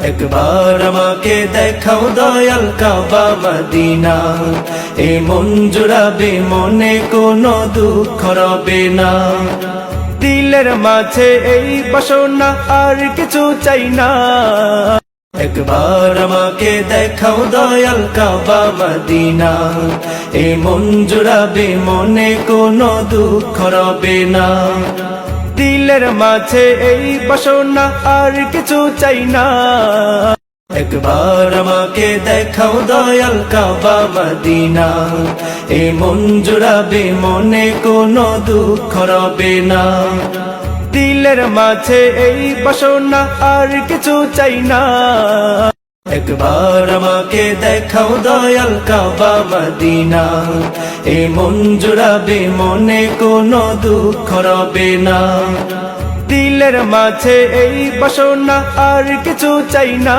একবার আমাকে দেখাও দয়াল কাবা মদিনা, এ মন জুড়াবে মনে কোনো দুঃখ রবে না। দিলের মাঝে এই বাসনা আর কিছু চাই না। একবার আমাকে দেখাও দয়াল কাবা মদিনা, এ মন জুড়াবে মনে কোনো দুঃখ রবে না। দিলের মাঝে এই বাসনা আর কিছু চাই না। একবার আমাকে দেখাও দয়াল কাবা মদিনা, এ মন জুড়াবে মনে কোনো দুঃখ রবে না। দিলের মাঝে এই বাসনা আর কিছু চাই না। একবার আমাকে দেখাও দয়াল কাবা মদিনা, এ মন জুড়াবে মনে কোনো দুঃখ রবে না। দিলের মাঝে এই বাসনা আর কিছু চাই না।